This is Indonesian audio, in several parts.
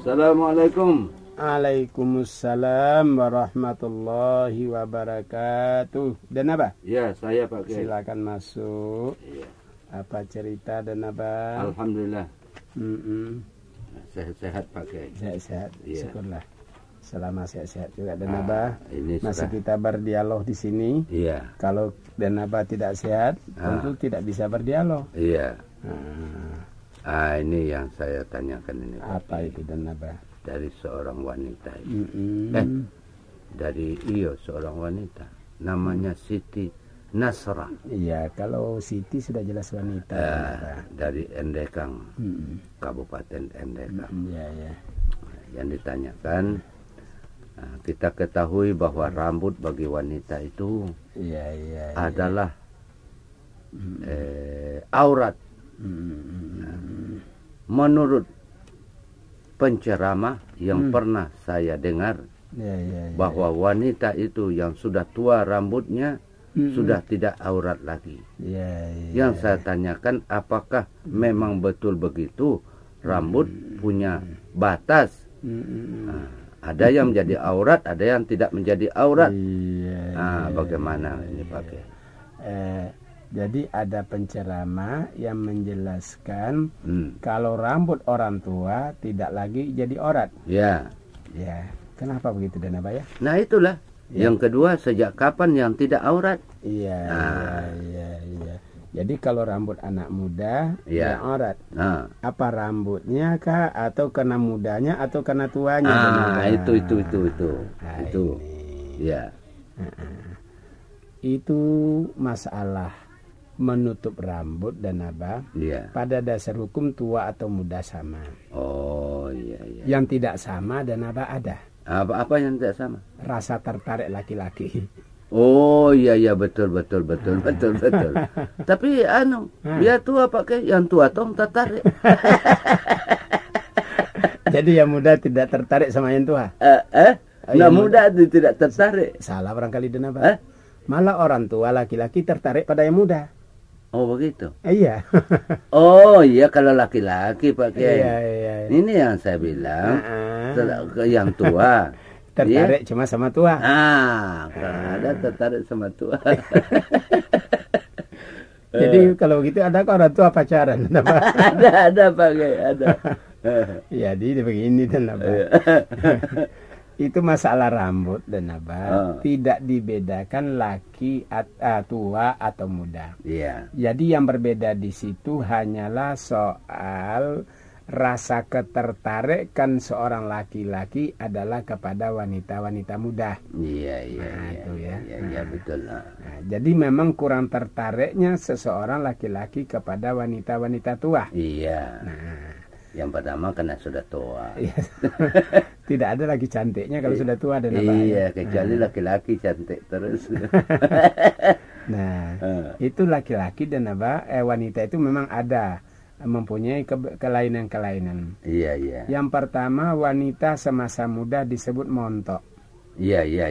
Assalamualaikum. Waalaikumsalam warahmatullahi wabarakatuh. Dan apa? Ya, saya Pak Kiai. Silakan masuk. Iya. Apa cerita dan apa? Alhamdulillah. Sehat-sehat Pak Kiai. Sehat-sehat. Iya. Syukurlah. Selama sehat-sehat juga dan apa? Ini Masih sudah. kita berdialog di sini. Iya. Kalau dan apa tidak sehat, tentu tidak bisa berdialog. Iya. Nah, Ini yang saya tanyakan ini Pak apa Kiai. itu dan apa? Dari seorang wanita ini. Dari seorang wanita. Namanya Siti Nasrah. Iya, kalau Siti sudah jelas wanita. dan apa? Dari Endekang, Kabupaten Endekang. Iya, iya. Yang ditanyakan, kita ketahui bahwa rambut bagi wanita itu Iya, iya. adalah aurat. Menurut penceramah yang pernah saya dengar, Iya, iya. bahwa wanita itu yang sudah tua rambutnya sudah tidak aurat lagi. Iya, iya. Yang saya tanyakan, apakah memang betul begitu rambut punya batas? Ada yang menjadi aurat, ada yang tidak menjadi aurat. Iya, Bagaimana ini Pak Kiai? Jadi ada penceramah yang menjelaskan kalau rambut orang tua tidak lagi jadi aurat. Ya. Ya, kenapa begitu dan apa ya? Nah itulah. Yang kedua, sejak kapan yang tidak aurat? Iya, iya. Jadi kalau rambut anak muda ya aurat. Apa rambutnya kah atau kena mudanya atau kena tuanya? Itu. Nah, Itu. ini. Ya. Itu masalah menutup rambut dan apa? Iya. Pada dasar hukum tua atau muda sama. Oh iya. Yang tidak sama dan apa ada? Apa yang tidak sama? Rasa tertarik laki-laki. Oh iya betul. Tapi dia tua pakai yang tua tong tertarik. Jadi yang muda tidak tertarik sama yang tua. Yang muda tidak tertarik. Salah barangkali dan apa? Malah orang tua laki-laki tertarik pada yang muda. Oh begitu. Iya. Oh iya, kalau laki-laki Pak Kiai. Iya. Ini yang saya bilang, yang tua. Tertarik cuma sama tua. Ada tertarik sama tua. Jadi kalau begitu ada orang tua pacaran? Ada Pak Kiai, ada. Jadi begini dan apa? Itu masalah rambut dan apa? Tidak dibedakan laki tua atau muda. Iya. Jadi yang berbeda di situ hanyalah soal rasa ketertarikan seorang laki-laki adalah kepada wanita-wanita muda. Iya. Itu ya. Iya betul. Jadi memang kurang tertariknya seseorang laki-laki kepada wanita-wanita tua. Iya. Yang pertama karena sudah tua. Tidak ada lagi cantiknya kalau sudah tua dan apa? Iya, kecuali laki-laki cantik terus. Itu laki-laki dan apa? Wanita itu memang ada mempunyai kelainan-kelainan. Iya. Yang pertama, wanita semasa muda disebut montok. Iya.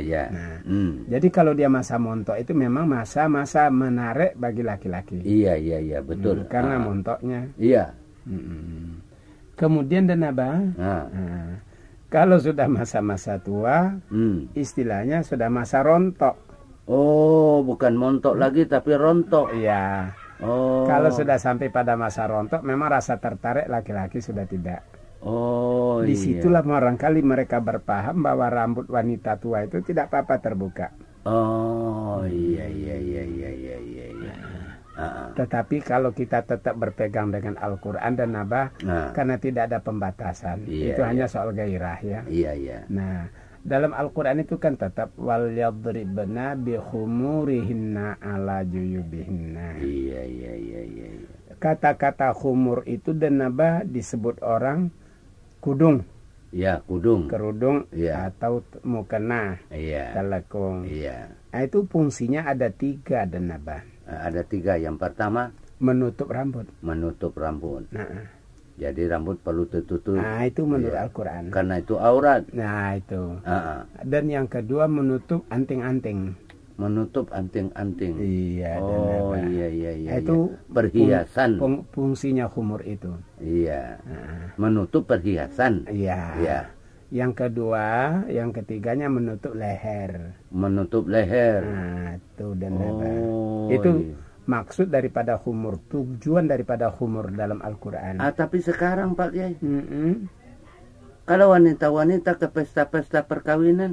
Jadi kalau dia masa montok itu memang masa-masa menarik bagi laki-laki. Iya, betul. Karena montoknya. Iya. Kemudian dan apa? Kalau sudah masa-masa tua, istilahnya sudah masa rontok. Oh, bukan montok lagi tapi rontok. Iya. Oh. Kalau sudah sampai pada masa rontok, memang rasa tertarik laki-laki sudah tidak. Oh, Disitulah barangkali mereka berpaham bahwa rambut wanita tua itu tidak apa-apa terbuka. Oh, iya. Tetapi kalau kita tetap berpegang dengan Al-Quran dan Nabah, karena tidak ada pembatasan, itu hanya soal gairah ya. Iya. Nah, dalam Al-Quran itu kan tetap wal yadribna bi khumurihinna ala juyubihinna. Iya. Kata-kata khumur itu dan Nabah disebut orang kudung. Iya, kudung. Kerudung atau mukena. Iya. Telekung. Iya. Nah, itu fungsinya ada 3 dan Nabah. Ada 3. Yang pertama menutup rambut. Jadi rambut perlu tertutup. Nah, itu menurut Al-Quran. Karena itu aurat. Nah, itu. Dan yang kedua menutup anting-anting. Menutup anting-anting. Iya. Oh iya. Itu perhiasan. Fungsinya khumur itu. Iya. Menutup perhiasan. Iya. Yang kedua, yang ketiganya menutup leher. Menutup leher. Nah, itu dan itu maksud daripada khumur, tujuan daripada khumur dalam Al-Quran. Tapi sekarang Pak Kiai, kalau wanita-wanita ke pesta-pesta perkawinan,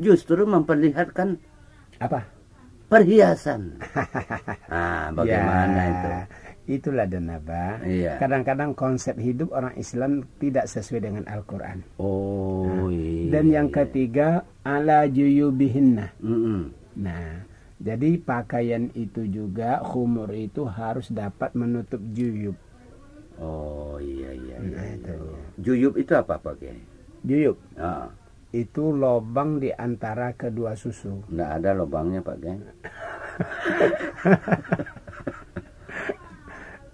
justru memperlihatkan apa? Perhiasan. Bagaimana itu? Itulah Denaba. Iya. Kadang-kadang konsep hidup orang Islam tidak sesuai dengan Al-Quran. Iya. Dan yang ketiga, ala juyubihinna. Nah, jadi pakaian itu juga, khumur itu harus dapat menutup juyub. Oh iya. Itu. Juyub itu apa Pak Kiai? Juyub. Itu lobang di antara kedua susu. Nggak ada lobangnya Pak Kiai.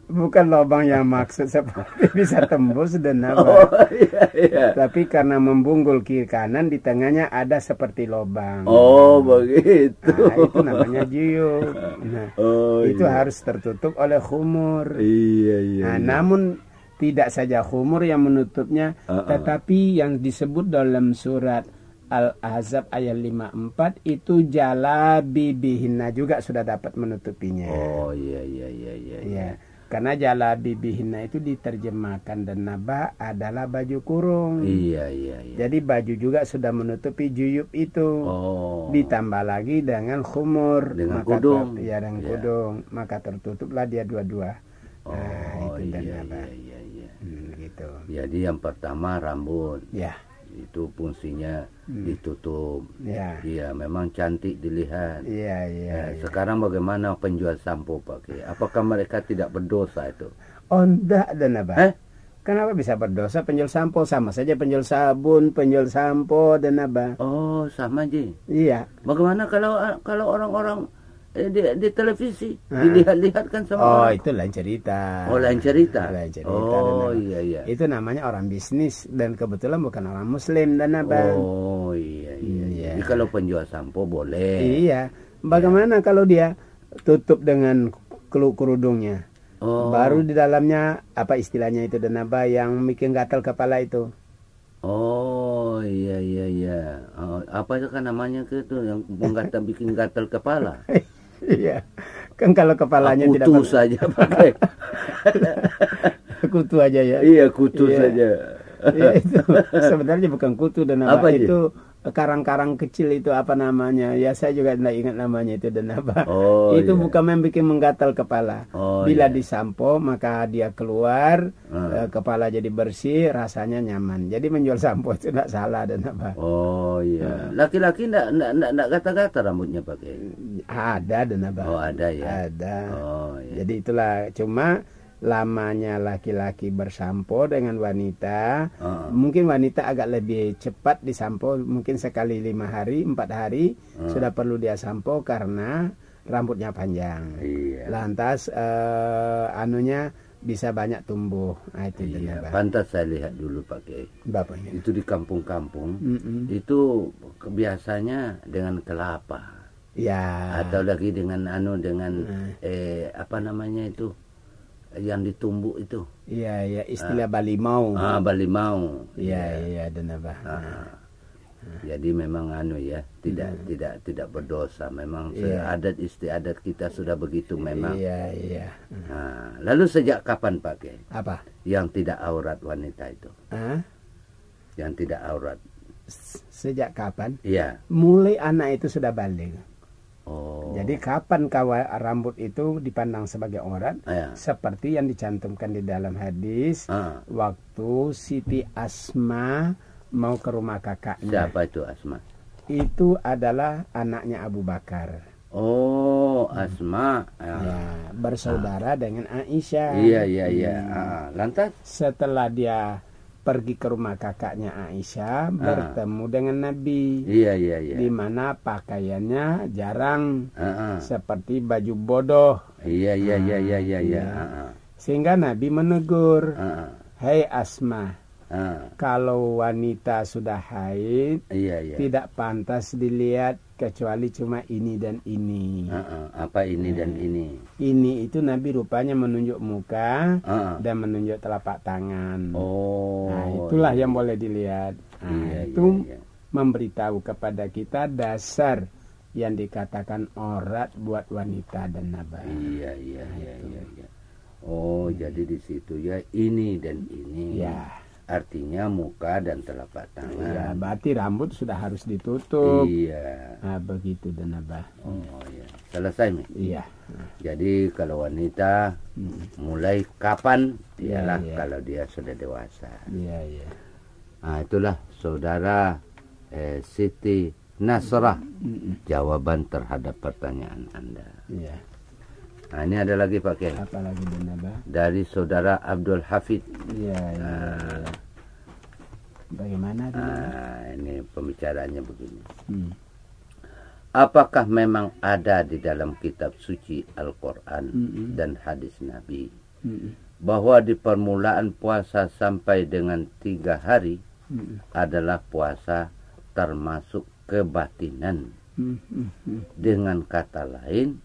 Bukan lobang yang maksud seperti bisa tembus dan apa. Iya. Tapi karena membunggul kiri kanan, di tengahnya ada seperti lobang. Oh begitu. Itu namanya juyub. Itu harus tertutup oleh khumur. Iya. Namun tidak saja khumur yang menutupnya, tetapi yang disebut dalam surat Al-Ahzab ayat 54 itu jalabibihinna juga sudah dapat menutupinya. Oh iya. Karena jalabibihinna itu diterjemahkan dan naba adalah baju kurung. Iya. Jadi baju juga sudah menutupi juyub itu. Ditambah lagi dengan khumur, dengan kudung. Dengan kudung, maka tertutuplah dia dua-dua. Itu dan naba. Gitu. Jadi yang pertama rambut. Ya. Itu fungsinya ditutup. Iya, memang cantik dilihat. Iya. Sekarang bagaimana penjual sampo Pak Kiai? Apakah mereka tidak berdosa itu? Oh, enggak dan apa? Kenapa bisa berdosa penjual sampo? Sama saja penjual sabun, penjual sampo dan apa? Oh, sama aja. Iya. Bagaimana kalau orang-orang di televisi dilihat-lihat kan sama orang. Itu lain cerita. Lain cerita. Oh iya. Itu namanya orang bisnis dan kebetulan bukan orang muslim dan apa. Oh iya. Jadi kalau penjual sampo boleh. Iya. Bagaimana kalau dia tutup dengan kerudungnya? Baru di dalamnya apa istilahnya itu dan apa yang bikin gatal kepala itu? Oh iya. Apa itu kan namanya itu yang bikin gatal kepala? Iya, kan kalau kepalanya kutu tidak kutu saja pakai. Kutu aja ya. Iya, kutu saja. Ya, itu sebenarnya bukan kutu dan apa itu karang-karang kecil itu apa namanya? Ya saya juga tidak ingat namanya itu dan apa. Itu bukan membuat menggatal kepala. Bila disampo maka dia keluar, kepala jadi bersih, rasanya nyaman. Jadi menjual sampo itu tidak salah dan apa. Oh iya. Laki-laki tidak gata-gata rambutnya pakai. Ada dan apa. Ada ya. Ada. Jadi itulah cuma lamanya laki-laki bersampo dengan wanita, mungkin wanita agak lebih cepat disampo, mungkin sekali 5 hari, 4 hari sudah perlu dia sampo karena rambutnya panjang. Lantas anunya bisa banyak tumbuh. Itu pantas saya lihat dulu Pak Kiai. Bapaknya. Itu di kampung-kampung itu biasanya dengan kelapa. Ya. Atau lagi dengan apa namanya itu? Yang ditumbuk itu. Iya, istilah balimau. Balimau. Iya, dan apa. Jadi memang tidak berdosa. Memang adat istiadat kita sudah begitu memang. Iya. Lalu sejak kapan Pak Kiai? Apa? Yang tidak aurat wanita itu. Yang tidak aurat. Sejak kapan? Iya. Mulai anak itu sudah balik. Jadi kapan rambut itu dipandang sebagai aurat? Seperti yang dicantumkan di dalam hadis, waktu Siti Asma mau ke rumah kakaknya. Siapa itu Asma? Itu adalah anaknya Abu Bakar. Asma. Bersaudara dengan Aisyah. Iya. Lantas setelah dia pergi ke rumah kakaknya Aisyah, bertemu dengan Nabi. Iya. Di mana pakaiannya jarang, seperti baju bodoh. Iya. Sehingga Nabi menegur, "Hai Asma, kalau wanita sudah haid, tidak pantas dilihat kecuali cuma ini dan ini. Apa ini dan ini? Ini itu Nabi rupanya menunjuk muka dan menunjuk telapak tangan. Nah, itulah yang boleh dilihat. Nah, itu memberitahu kepada kita dasar yang dikatakan aurat buat wanita dan naba. Iya. Oh, jadi di situ ya ini dan ini. Ya. Artinya muka dan telapak tangan. Ya, berarti rambut sudah harus ditutup. Iya. Nah, begitu dan naba. Oh ya. Selesai, Mi? Iya. Jadi kalau wanita mulai kapan? Ialah Iya. kalau dia sudah dewasa. Iya. Nah, itulah saudara Siti Nasrah jawaban terhadap pertanyaan Anda. Iya. Nah, ini ada lagi Pak Kiai. Apa lagi dan naba? Dari saudara Abdul Hafid. Iya. Bagaimana? Ini pembicaraannya begini. Apakah memang ada di dalam kitab suci Al-Quran dan hadis Nabi bahwa di permulaan puasa sampai dengan 3 hari adalah puasa termasuk kebatinan? Dengan kata lain,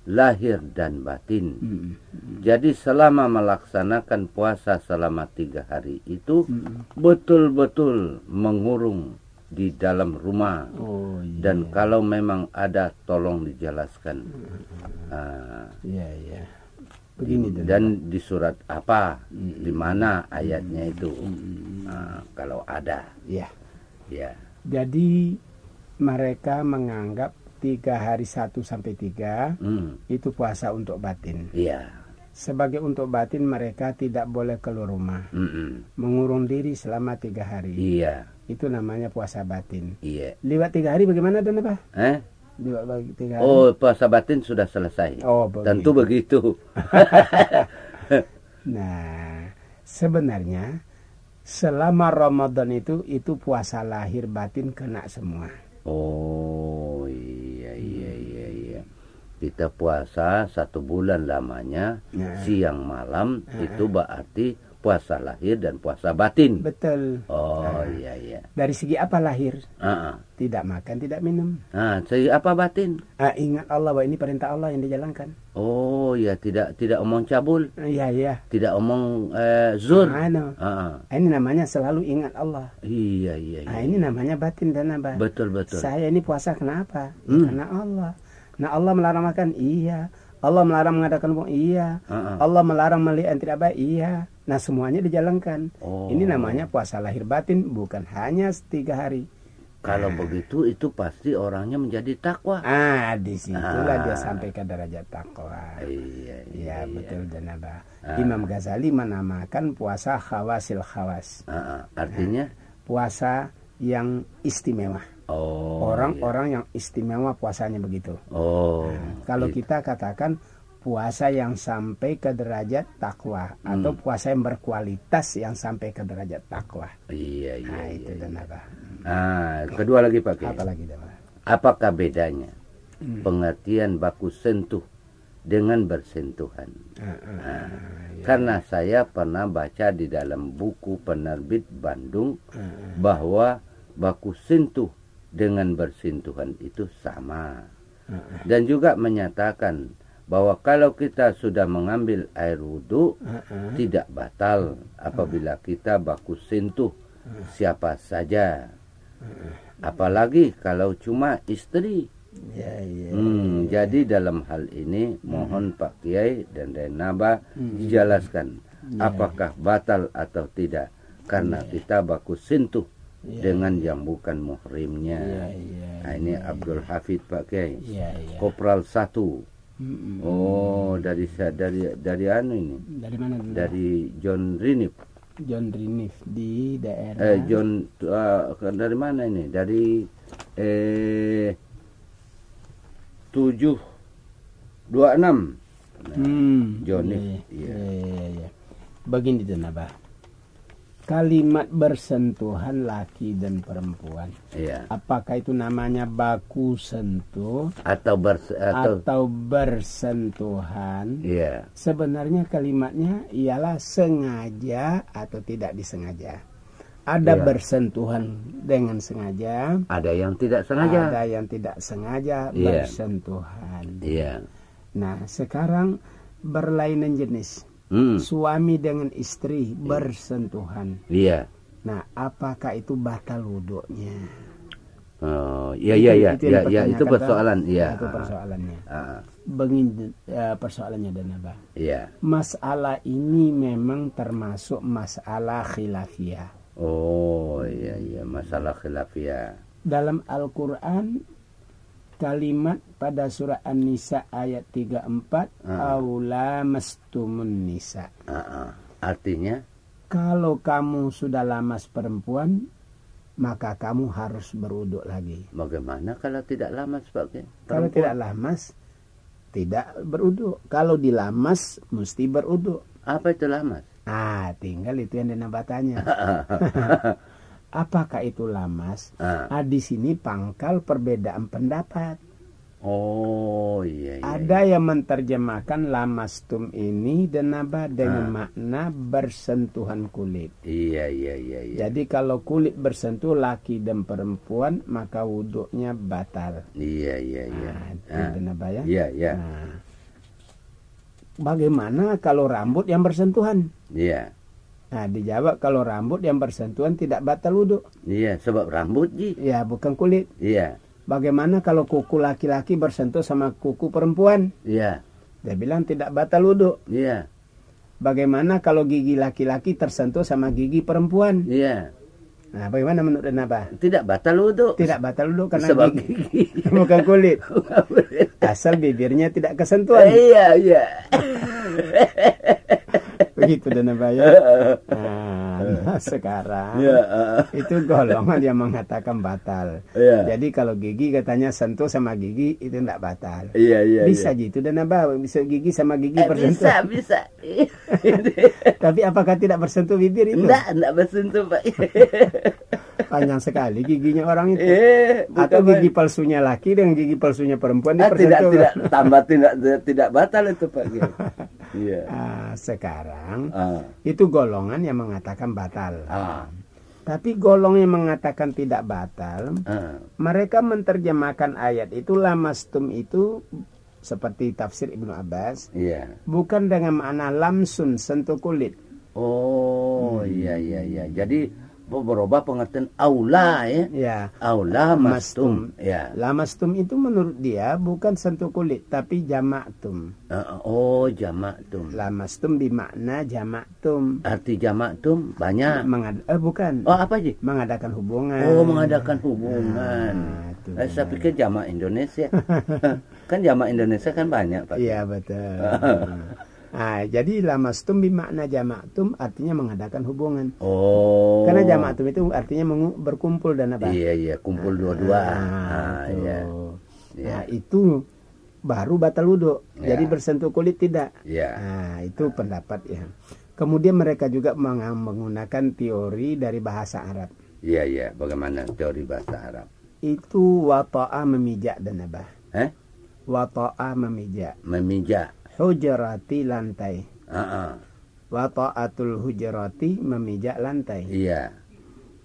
lahir dan batin. Jadi selama melaksanakan puasa selama 3 hari itu betul-betul mengurung di dalam rumah. Dan kalau memang ada, tolong dijelaskan. Iya. Begini dan di surat apa, di mana ayatnya itu, kalau ada. Ya. Jadi mereka menganggap 3 hari 1 sampai 3 itu puasa untuk batin. Iya. Sebagai untuk batin mereka tidak boleh keluar rumah, mengurung diri selama 3 hari. Iya. Itu namanya puasa batin. Iya. Lewat 3 hari bagaimana dan apa? Lewat 3 hari. Oh, puasa batin sudah selesai. Oh, begitu. Tentu begitu. Nah, sebenarnya selama Ramadan itu puasa lahir batin kena semua. Oh, iya. Kita puasa 1 bulan lamanya, siang malam, itu berarti puasa lahir dan puasa batin. Betul. Oh, iya. Dari segi apa lahir? Tidak makan, tidak minum. Segi apa batin? Ingat Allah, bahwa ini perintah Allah yang dijalankan. Oh, ya, tidak omong cabul. Iya. Tidak omong zur. Ini namanya selalu ingat Allah. Iya. Ini namanya batin dan apa? Betul. Saya ini puasa kenapa? Karena Allah. Nah, Allah melarang makan, iya. Allah melarang mengadakan bohong, iya. Allah melarang melihat yang tidak baik, iya. Nah, semuanya dijalankan. Ini namanya puasa lahir batin, bukan hanya 3 hari. Kalau begitu, itu pasti orangnya menjadi takwa. Disitulah dia sampai ke derajat takwa. Iya, betul dan apa? Imam Ghazali menamakan puasa khawasil khawas. Artinya? Puasa yang istimewa. Orang-orang yang istimewa puasanya begitu. Kalau kita katakan puasa yang sampai ke derajat takwa atau puasa yang berkualitas yang sampai ke derajat takwa. Iya. Itu dan apa? Kedua lagi Pak Kiai. Apa lagi dan? Apakah bedanya pengertian baku sentuh dengan bersentuhan? Karena saya pernah baca di dalam buku penerbit Bandung bahwa baku sentuh dengan bersentuhan itu sama. Dan juga menyatakan bahwa kalau kita sudah mengambil air wudhu tidak batal apabila kita baku sentuh siapa saja. Apalagi kalau cuma istri. Jadi dalam hal ini mohon Pak Kiai dan Naba dijelaskan apakah batal atau tidak. Karena kita baku sentuh dengan yang bukan muhrimnya. Nah, ini Abdul Hafid Pak Kiai. Kopral 1. Oh, dari anu ini. Dari mana? Dari John Rinif. John Rinif di daerah. Dari mana ini? Dari 726. John Rinif. Iya. Begini dan Abah. Kalimat bersentuhan laki dan perempuan. Apakah itu namanya baku sentuh atau bersentuhan? Sebenarnya kalimatnya ialah sengaja atau tidak disengaja. Ada bersentuhan dengan sengaja, ada yang tidak sengaja. Ada yang tidak sengaja bersentuhan. Iya. Nah, sekarang berlainan jenis. Suami dengan istri bersentuhan. Iya. Nah, apakah itu batal wudhunya? Oh, iya. Itu persoalan. Iya. Itu persoalannya. Persoalannya dan apa? Iya. Masalah ini memang termasuk masalah khilafiyah. Oh, iya, masalah khilafiyah. Dalam Al-Qur'an kalimat pada surah An-Nisa ayat 34, aula mastumun nisa. Artinya, kalau kamu sudah lamas perempuan, maka kamu harus berwuduk lagi. Bagaimana kalau tidak lamas, Pak? Kalau tidak lamas, tidak berwuduk. Kalau dilamas, mesti berwuduk. Apa itu lamas? Tinggal itu yang Dana tanya. Apakah itu lamas? Di sini pangkal perbedaan pendapat. Oh, iya. Ada yang menerjemahkan lamastum ini dengan makna bersentuhan kulit. Iya. Jadi kalau kulit bersentuh laki dan perempuan, maka wuduknya batal. Iya. Iya. Bagaimana kalau rambut yang bersentuhan? Iya. Nah, dijawab kalau rambut yang bersentuhan tidak batal wuduk. Iya, sebab rambut, Ya, bukan kulit. Iya. Bagaimana kalau kuku laki-laki bersentuh sama kuku perempuan? Iya. Dia bilang tidak batal wuduk. Iya. Bagaimana kalau gigi laki-laki tersentuh sama gigi perempuan? Iya. Nah, bagaimana menurut Naba? Tidak batal wuduk. Tidak batal wuduk karena sebab gigi. Bukan kulit. Asal bibirnya tidak kesentuhan. Iya. Begitu dan Naba ya. Nah, sekarang itu golongan yang mengatakan batal. Jadi kalau gigi katanya sentuh sama gigi itu tidak batal. Iya. Bisa gitu dan Naba, bisa gigi sama gigi bersentuh. Bisa. Tapi apakah tidak bersentuh bibir itu? Tidak bersentuh, Pak. Panjang sekali giginya orang itu. Atau gigi palsunya laki dengan gigi palsunya perempuan tidak batal itu, Pak. Iya. Sekarang itu golongan yang mengatakan batal. Tapi golongan yang mengatakan tidak batal, mereka menerjemahkan ayat itu lamastum itu seperti tafsir Ibnu Abbas. Bukan dengan makna lamsun, sentuh kulit. Oh, iya. Jadi berubah pengertian aula ya. Aula mastum. Ya. Lamastum itu menurut dia bukan sentuh kulit tapi jamaktum. Jamaktum. Lamastum bermakna jamaktum. Arti jamaktum banyak. Bukan. Apa sih? Mengadakan hubungan. Mengadakan hubungan. Saya pikir jamak Indonesia. Kan jamak Indonesia kan banyak, Pak. Iya, betul. Jadi lamastum bermakna jamaktum artinya mengadakan hubungan. Karena jamaktum itu artinya berkumpul dan apa? Iya, kumpul dua-dua. Itu baru batal wudhu. Jadi bersentuh kulit tidak. Itu pendapat ya. Kemudian mereka juga menggunakan teori dari bahasa Arab. Iya. Bagaimana teori bahasa Arab? Itu wata'a memijak dan apa? Wata'a memijak. Memijak. Hujrati lantai. Wata'atul hujrati memijak lantai. Iya.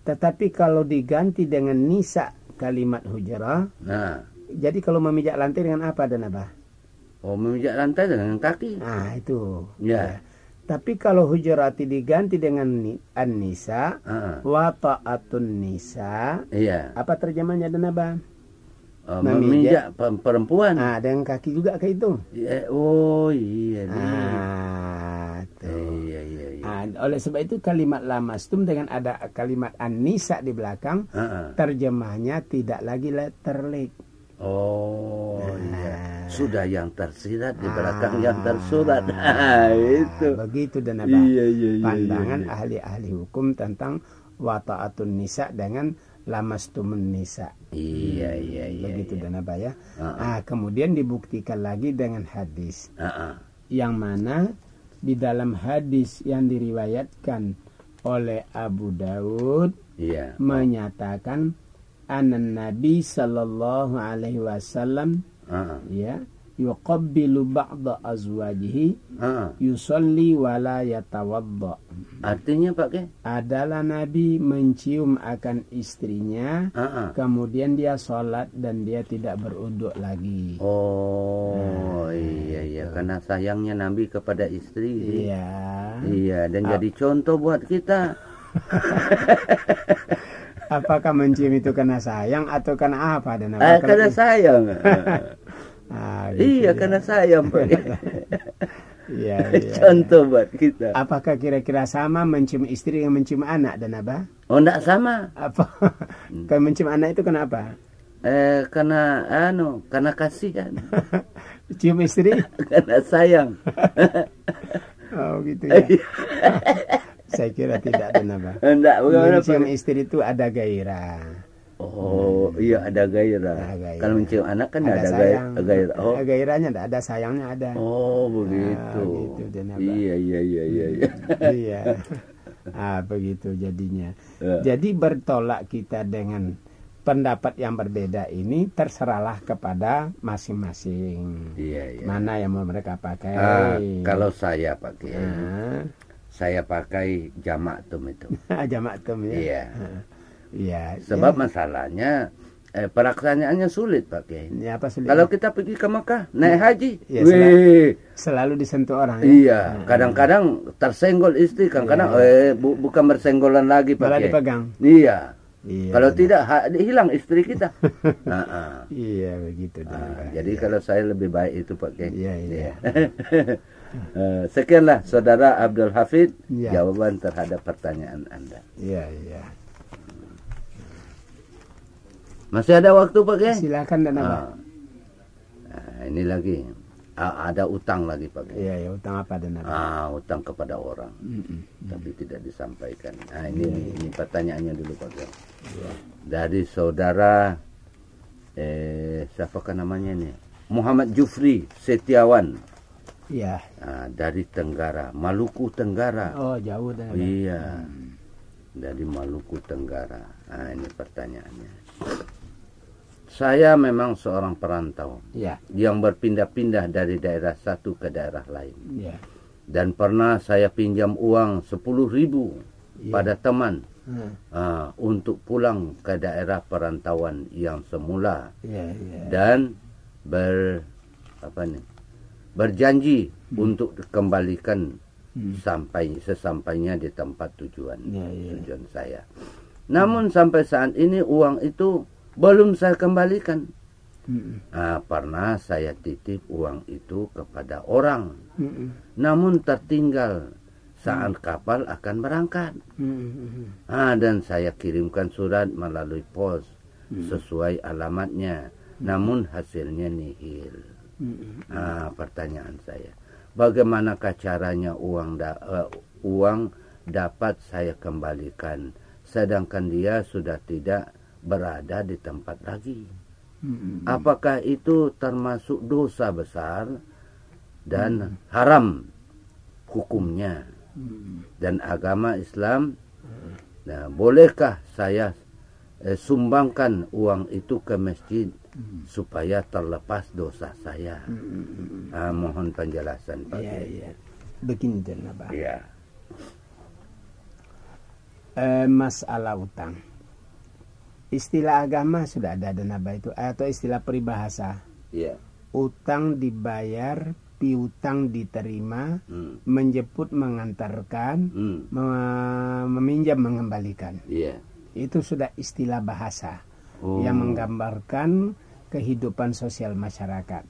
Tetapi kalau diganti dengan nisa kalimat hujrah. Jadi kalau memijak lantai dengan apa dan apa? Memijak lantai dengan kaki. Itu. Ya. Tapi kalau hujrati diganti dengan an-nisa, wata'atun nisa. Iya. Apa terjemahnya dan apa? Memijak perempuan. Dengan kaki juga kayak itu. Iya. Oleh sebab itu kalimat lamastum dengan ada kalimat an-nisa di belakang, terjemahnya tidak lagi letterlik. Iya. Sudah yang tersirat di belakang yang tersurat. Itu. Begitu dan apa? Pandangan ahli-ahli hukum tentang wata'atun nisa dengan lamastumun nisa. Iya. Begitu dan apa ya? Kemudian dibuktikan lagi dengan hadis. Yang mana di dalam hadis yang diriwayatkan oleh Abu Daud menyatakan anan Nabi sallallahu alaihi wasallam yuqabbilu ba'da azwajihi yusolli wala yatawadda. Artinya Pak Kiai? Adalah Nabi mencium akan istrinya, kemudian dia sholat dan dia tidak beruduk lagi. Oh iya, karena sayangnya Nabi kepada istri. Iya, dan jadi contoh buat kita. Apakah mencium itu karena sayang atau karena apa? Dan Karena sayang. Gitu, karena sayang Pak. Iya. Contoh buat kita. Apakah kira-kira sama mencium istri yang mencium anak dan apa? Oh, enggak sama. Apa? Kalau mencium anak itu kenapa? Karena kasihan. Cium istri? Karena sayang. Oh gitu ya. Saya kira tidak dan apa? Enggak, mencium istri itu ada gairah. Oh, iya ada gairah. Kalau mencium anak kan ada gairah. Oh. Gairahnya ada, sayangnya ada. Oh, begitu. Gitu, iya. Iya. Begitu jadinya. Jadi bertolak kita dengan pendapat yang berbeda ini terserahlah kepada masing-masing. Iya. Mana yang mau mereka pakai? Kalau saya pakai, saya pakai jamaktum itu. Jamaktum ya. Iya. Iya. Sebab masalahnya pelaksanaannya sulit Pak Kiai. Ya, apa sulit? Kalau kita pergi ke Mekah naik haji, selalu disentuh orang. Ya? Iya, kadang-kadang tersenggol istri, kadang-kadang bukan bersenggolan lagi Pak Kiai. Malah dipegang. Iya. Kalau tidak hilang istri kita. Iya begitu. Jadi kalau saya lebih baik itu Pak Kiai. Iya. Sekianlah Saudara Abdul Hafid jawaban terhadap pertanyaan Anda. Iya. Masih ada waktu Pak Kiai? Silakan dan apa? Ini lagi ada utang lagi Pak Kiai. Iya, utang apa dan apa? Utang kepada orang, tapi tidak disampaikan. Ini pertanyaannya dulu Pak Kiai. Dari saudara siapakah namanya nih? Muhammad Jufri Setiawan. Iya. Dari Tenggara, Maluku Tenggara. Oh, jauh dan. Iya. Dari Maluku Tenggara. Ini pertanyaannya. Saya memang seorang perantau yang berpindah-pindah dari daerah satu ke daerah lain. Dan pernah saya pinjam uang 10.000 pada teman untuk pulang ke daerah perantauan yang semula. Dan berjanji untuk dikembalikan sesampainya di tempat tujuan saya. Namun sampai saat ini uang itu belum saya kembalikan. Pernah saya titip uang itu kepada orang, namun tertinggal saat kapal akan berangkat. Dan saya kirimkan surat melalui pos sesuai alamatnya, namun hasilnya nihil. Pertanyaan saya, bagaimanakah caranya uang dapat saya kembalikan, sedangkan dia sudah tidak berada di tempat lagi? Apakah itu termasuk dosa besar dan haram hukumnya dan agama Islam? Nah, bolehkah saya sumbangkan uang itu ke masjid supaya terlepas dosa saya? Mohon penjelasan Pak. Begini dan apa? Masalah utang. Istilah agama sudah ada dan apa itu, atau istilah peribahasa. Utang dibayar, piutang diterima, menjemput mengantarkan, meminjam mengembalikan. Itu sudah istilah bahasa yang menggambarkan kehidupan sosial masyarakat.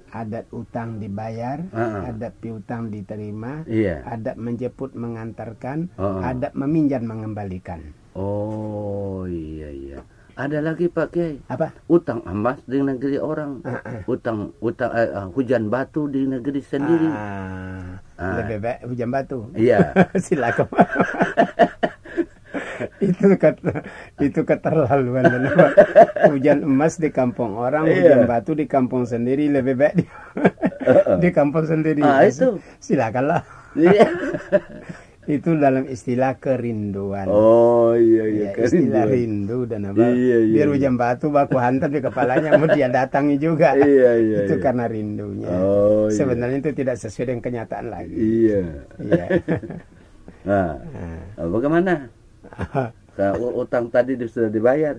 Adat utang dibayar, adat piutang diterima, adat menjemput mengantarkan, adat meminjam mengembalikan. Oh iya. Ada lagi Pak Kiai. Apa? Utang emas di negeri orang, utang hujan batu di negeri sendiri. Lebih baik hujan batu. Iya. Silakan. itu keterlaluan. Hujan emas di kampung orang, hujan batu di kampung sendiri, lebih baik di kampung sendiri. Itu silakanlah. Itu dalam istilah kerinduan. Oh iya, istilah rindu dan apa? Biar hujan batu baku hantam di kepalanya, mau dia datangi juga. Iya. Itu karena rindunya. Sebenarnya itu tidak sesuai dengan kenyataan lagi. Iya. Nah, bagaimana? Utang tadi sudah dibayar.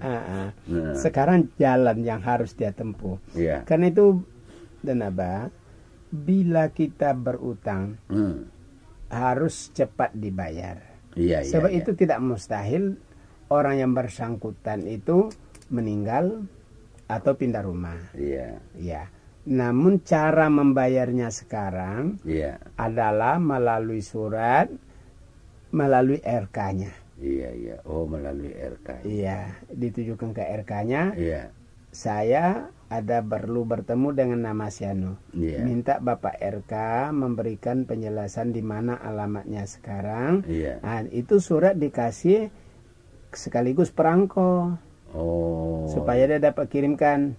Sekarang jalan yang harus dia tempuh. Karena itu dan apa? Bila kita berutang. Harus cepat dibayar. Sebab itu tidak mustahil orang yang bersangkutan itu meninggal atau pindah rumah. Namun cara membayarnya sekarang adalah melalui surat, melalui RK-nya. Oh, melalui RK. Ditujukan ke RK-nya. Saya perlu bertemu dengan nama Sianu. Minta Bapak RK memberikan penjelasan di mana alamatnya sekarang. Nah, itu surat dikasih sekaligus perangko. Supaya dia dapat kirimkan.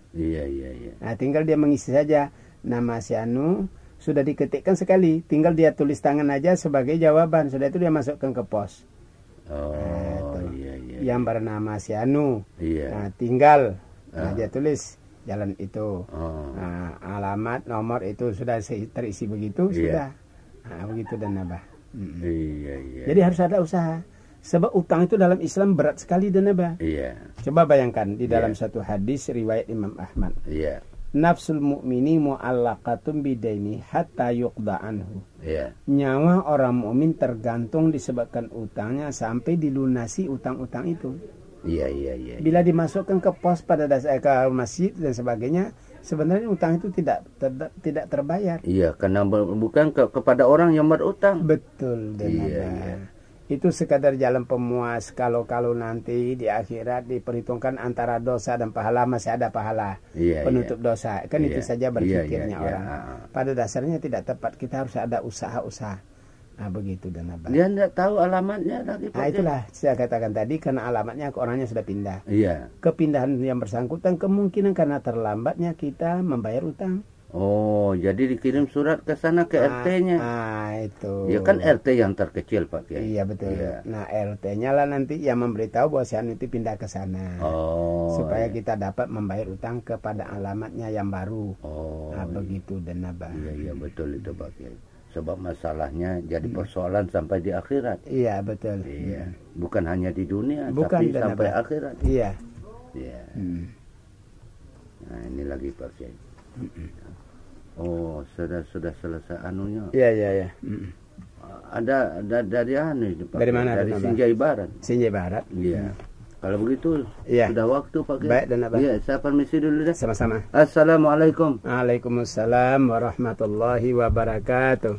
Nah, tinggal dia mengisi saja nama Sianu, sudah diketikkan sekali, tinggal dia tulis tangan aja sebagai jawaban. Sudah itu dia masukkan ke pos. Yang bernama Sianu. Nah, tinggal dia tulis jalan itu, alamat, nomor itu sudah terisi begitu, sudah. Begitu dan Abah. Jadi harus ada usaha. Sebab utang itu dalam Islam berat sekali dan Abah. Coba bayangkan di dalam satu hadis riwayat Imam Ahmad. Nafsul mu'mini mu'allaqatun bidaini hatta yuqda anhu. Nyawa orang mukmin tergantung disebabkan utangnya sampai dilunasi utang-utang itu. Bila dimasukkan ke pos pada dasar ke masjid dan sebagainya, sebenarnya utang itu tidak terbayar. Karena bukan kepada orang yang berutang. Betul. Itu sekadar jalan pemuas. Kalau nanti di akhirat diperhitungkan antara dosa dan pahala, masih ada pahala penutup dosa. Kan itu saja berpikirnya orang. Pada dasarnya tidak tepat. Kita harus ada usaha-usaha. Nah, begitu dan Abah. Dia tidak tahu alamatnya lagi. Nah, itulah saya katakan tadi, karena alamatnya orangnya sudah pindah. Kepindahan yang bersangkutan kemungkinan karena terlambatnya kita membayar utang. Jadi dikirim surat ke sana ke RT-nya. Itu. Ya kan RT yang terkecil Pak Kiai. Iya betul. Nah, RT-nya lah nanti yang memberitahu bahwa si Anu itu pindah ke sana. Supaya kita dapat membayar utang kepada alamatnya yang baru. Begitu dan Abah. Iya betul itu Pak Kiai. Sebab masalahnya jadi persoalan sampai di akhirat. Iya betul. Bukan hanya di dunia, tapi sampai akhirat. Nah, ini lagi Pak Kiai. Sudah selesai anunya. Iya. Ada dari Pak. Dari mana? Dari Sinjai Barat. Sinjai Barat. Kalau begitu sudah waktu Pak Kiai. Baik dan Abah. Saya permisi dulu dah. Sama-sama. Assalamualaikum. Waalaikumsalam warahmatullahi wabarakatuh.